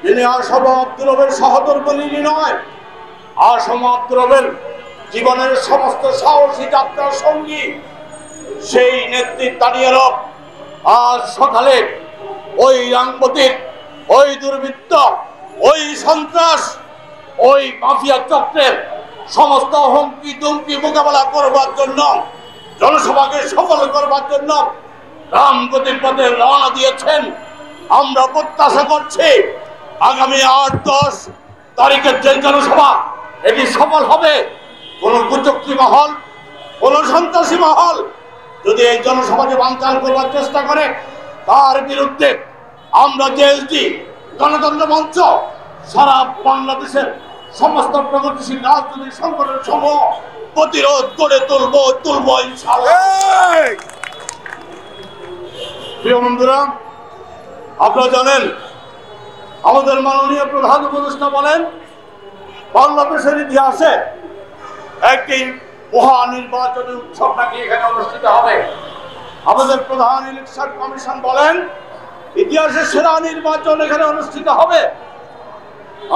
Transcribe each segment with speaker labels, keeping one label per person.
Speaker 1: যিনি আসম আব্দুর রবের সহধর্মিণী নয়, আসম আব্দুর রবের জীবনের সমস্ত সাহসী যাত্রার সঙ্গী, সেই নেত্রী তানিয়া রব আজ সকালে ওই রাংবতীর ওই দুর্বৃত্ত, ওই সন্ত্রাস, ওই মাফিয়া চক্রের সমস্ত হুমকি দুমকি মোকাবেলা করবার জন্য, জনসভাকে সফল করবার জন্য রামগতির পথে রওনা দিয়েছেন। আমরা প্রত্যাশা করছি আগামী ৮-১০ তারিখের যে জনসভা এটি সফল হবে। কোন কুচক্রী মহল, কোন সন্ত্রাসী মহল যদি এই জনসভাকে বানচাল করবার চেষ্টা করে, তার বিরুদ্ধে আমরা জেএসডি গণতন্ত্র মঞ্চ সারা বাংলাদেশের সমস্ত প্রগতিশীল রাজনৈতিক সংগঠন সমূহ প্রতিরোধ করে তুলব ইনশাআল্লাহ। প্রিয় বন্ধুরা, আপনারা জানেন আমাদের মাননীয় প্রধান উপদেষ্টা বলেন বাংলাদেশের ইতিহাসে একটি মহা নির্বাচনী উৎসব নাকি এখানে অনুষ্ঠিত হবে। আমাদের প্রধান ইলেকশন কমিশন বলেন ইতিহাসের সেরা নির্বাচন এখানে অনুষ্ঠিত হবে।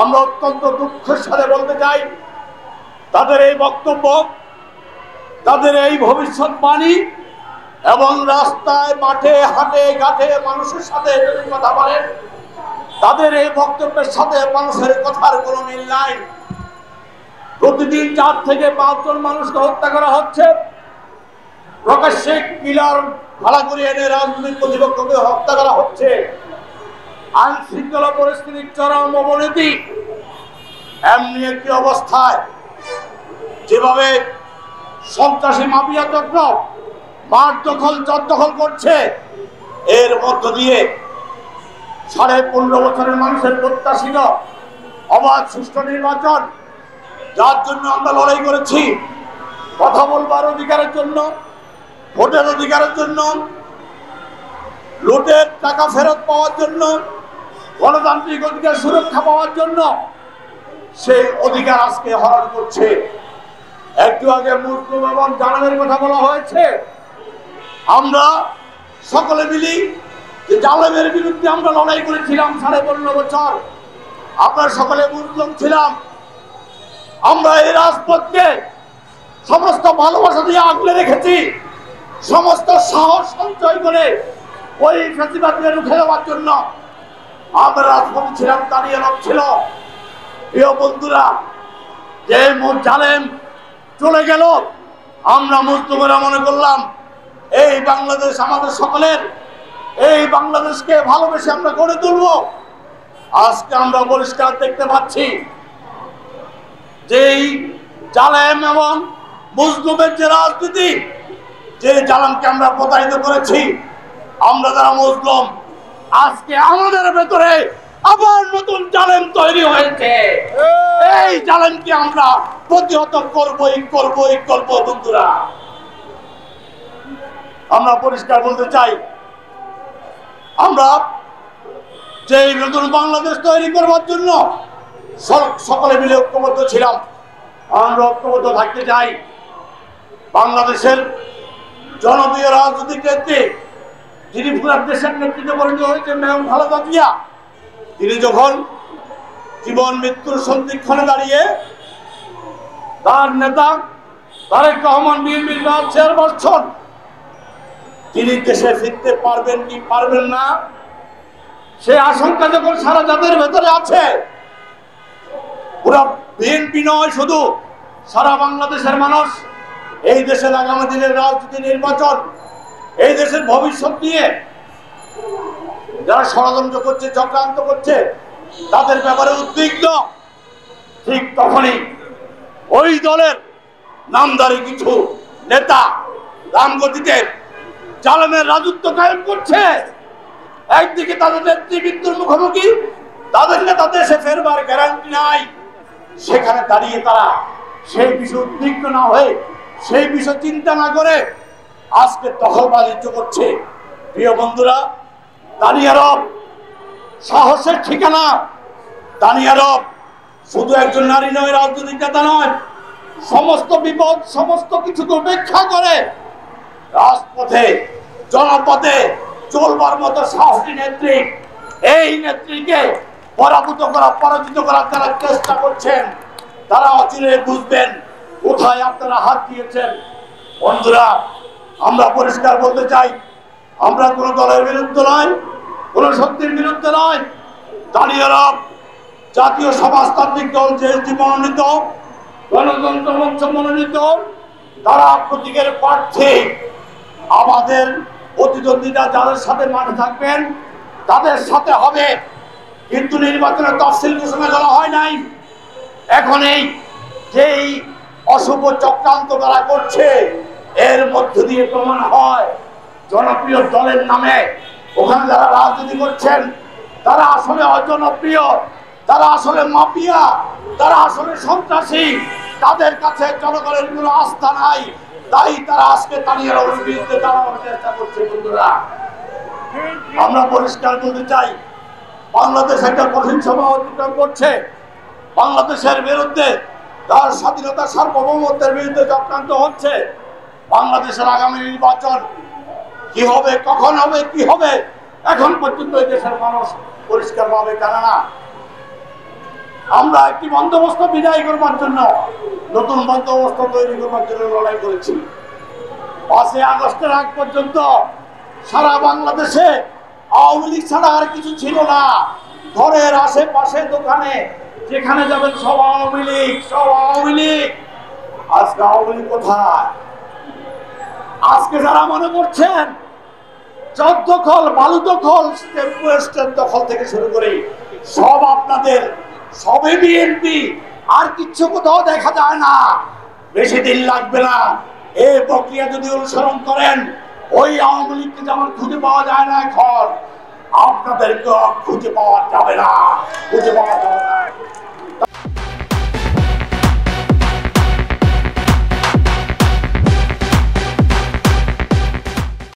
Speaker 1: আমরা অত্যন্ত দুঃখের সাথে বলতে চাই, তাদের এই বক্তব্য, তাদের এই ভবিষ্যৎবাণী এবং রাস্তায় মাঠে হাটে ঘাটে মানুষের সাথে যদি কথা বলেন, তাদের এই বক্তব্যের সাথে মানুষের কথার কোনো মিল নাই। প্রতিদিন 4 থেকে 5 জন মানুষকে হত্যা করা হচ্ছে, প্রকাশ্যে কিলার ভাড়া করে এনে রাজনৈতিক প্রতিপক্ষকে হত্যা করা হচ্ছে, আইন শৃঙ্খলা পরিস্থিতির চরম অবনতি। এমনি একটি অবস্থায় যেভাবে সন্ত্রাসী মাফিয়া চক্র মাঠ দখল জবরদখল করছে, এর মধ্য দিয়ে 15.5 বছরের মানুষের প্রত্যাশিত অবাধ সুষ্ঠু নির্বাচন, যার জন্য আমরা লড়াই করেছি, কথা বলবার অধিকারের জন্য, ভোটের অধিকারের জন্য, লুটের টাকা ফেরত পাওয়ার জন্য, গণতান্ত্রিক অধিকার সুরক্ষা পাওয়ার জন্য, সেই অধিকার আজকে হরণ করছে। একটু আগে মুসলিম এবং জালেমের কথা বলা হয়েছে। আমরা সকলে মিলি যে জালেমের বিরুদ্ধে আমরা লড়াই করেছিলাম 15.5 বছর, আমরা সকলে মুসলিম ছিলাম। আমরা এই রাজপথকে সমস্ত ভালোবাসা দিয়ে আগলে রেখেছি, সমস্ত সাহস সঞ্চয় করে ওই ফ্যাসিবাদকে রুখে দেওয়ার জন্য আমরা রাজপথে ছিলাম, দাঁড়িয়ে ছিল। প্রিয় বন্ধুরা, যে জালেম চলে গেল, আমরা মুসলিমরা মনে করলাম এই বাংলাদেশ আমাদের সকলের, এই বাংলাদেশকে ভালোবেসে আমরা গড়ে তুলব। আজকে আমরা পরিষ্কার দেখতে পাচ্ছি যেই জালেম এবং মুসলিমের যে রাজনীতি, যে জালেমকে আমরা প্রতারিত করেছি, আমরা যারা মুসলিম, আজকে আমাদের ভেতরে আবার নতুন জালেম তৈরি হয়েছে। এই জালেমকে আমরা প্রতিহত করবই করব। বন্ধুরা, আমরা পরিষ্কার বলতে চাই, আমরা যে নতুন বাংলাদেশ তৈরি করবার জন্য সকলে মিলে ঐক্যবদ্ধ ছিলাম, আমরা ঐক্যবদ্ধ থাকতে চাই। বাংলাদেশের জনপ্রিয় রাজনৈতিক নেত্রী, যিনি পুরো দেশের নেতৃত্বে পরিণত হয়েছেন বেগম খালেদা জিয়া, তিনি যখন জীবন মৃত্যুর সন্ধিক্ষণে দাঁড়িয়ে তার নেতা তারেক রহমান বিএনপির চেয়ারপারসন, তিনি দেশে ফিরতে পারবেন কি পারবেন না, সে আশঙ্কা যখন সারা জাতির ভেতরে আছে, পুরো বিএনপি নয়, শুধু সারা বাংলাদেশের মানুষ এই দেশের আগামী দিনের রাজনীতি, নির্বাচন, এই দেশের ভবিষ্যৎ নিয়ে যারা ষড়যন্ত্র করছে, চক্রান্ত করছে, তাদের ব্যাপারে উদ্বিগ্ন। ঠিক তখনই ওই দলের নামধারী কিছু নেতা রামগতিতে জালেমের রাজত্ব কায়েম করছে। একদিকে তাদের নেতৃবৃন্দর মুখোমুখি, তাদের নেতা দেশে ফেরবার গ্যারান্টি নাই। সেখানে দাঁড়িয়ে তারা সেই বিষয়ে উদ্বিগ্ন না হয়ে, সেই বিষয় চিন্তা না করে আজকে দখলবাজিত্ব করছে। প্রিয় বন্ধুরা, তানিয়া রব সাহসের ঠিকানা। তানিয়া রব শুধু একজন নারী নয়, রাজনৈতিক নেতা নয়, সমস্ত বিপদ সমস্ত কিছুকে উপেক্ষা করে রাজপথে জনপথে চলবার মতো সাহসী নেত্রী। এই নেত্রীকে পরাজিত করার যারা চেষ্টা করছেন তারা অচিরে বুঝবেন কোথায় আপনারা হাত দিয়েছেন। বন্ধুরা, আমরা পরিষ্কার বলতে চাই, আমরা কোন দলের বিরুদ্ধে নয়, কোন শক্তির বিরুদ্ধে নয়। দাঁড়িয়েরা জাতীয় সমাজতান্ত্রিক দল জেএসডি মনোনীত, গণতন্ত্র মঞ্চ মনোনীত, তারা প্রতীকের প্রার্থী। আমাদের প্রতিদ্বন্দ্বীরা যাদের সাথে মাঠে থাকবেন তাদের সাথে হবে, কিন্তু নির্বাচনের তফসিল ঘোষণা করা হয় নাই। এখন এই যেই অশুভ চক্রান্ত তারা করছে এর মধ্য দিয়ে প্রমাণ হয় জনপ্রিয় দলের নামে ওখানে যারা রাজনীতি করছেন তারা আসলে অজনপ্রিয়, তারা আসলে মাফিয়া, তারা আসলে সন্ত্রাসী। তাদের কাছে জনগণের কোনো আস্থা নাই, তাই তারা আজকে দাঁড়িয়ে বিরুদ্ধে দাঁড়ানোর চেষ্টা করছে। বন্ধুরা, আমরা পরিষ্কার বলতে চাই, বাংলাদেশ একটা কঠিন সময় অতিক্রম করছে। বাংলাদেশের বিরুদ্ধে, তার স্বাধীনতা সার্বভৌমত্বের বিরুদ্ধে চক্রান্ত হচ্ছে। বাংলাদেশের আগামী নির্বাচন কি হবে, কখন হবে, কি হবে, এখন পর্যন্ত এই দেশের মানুষ পরিষ্কারভাবে জানে না। আমরা একটি বন্দোবস্ত বিদায় করবার জন্য, নতুন বন্দোবস্ত তৈরি করবার জন্য লড়াই করেছি। 5 আগস্টের আগ পর্যন্ত সারা বাংলাদেশে আওয়ামী লীগ ছাড়া আর কিছু ছিল না। ঘরের আশেপাশে দোকানে যেখানে যাবেন সব আওয়ামী লীগ, সব আওয়ামী লীগ। আজকে আওয়ামী লীগ কোথায়? আজকে যারা মনে করছেন চর দখল, বালু দখল, স্টেট দখল থেকে শুরু করে সব আপনাদের, সবই বিএনপি, আর কিচ্ছু কোথাও দেখা যায় না। বেশি দিন লাগবে না, এই প্রক্রিয়া যদি অনুসরণ করেন ওই আওয়ামী লীগকে যেমন খুঁজে পাওয়া যায় না এখন, আপনাদেরকে খুঁজে পাওয়া যাবে না, খুঁজে পাওয়া যাবে না।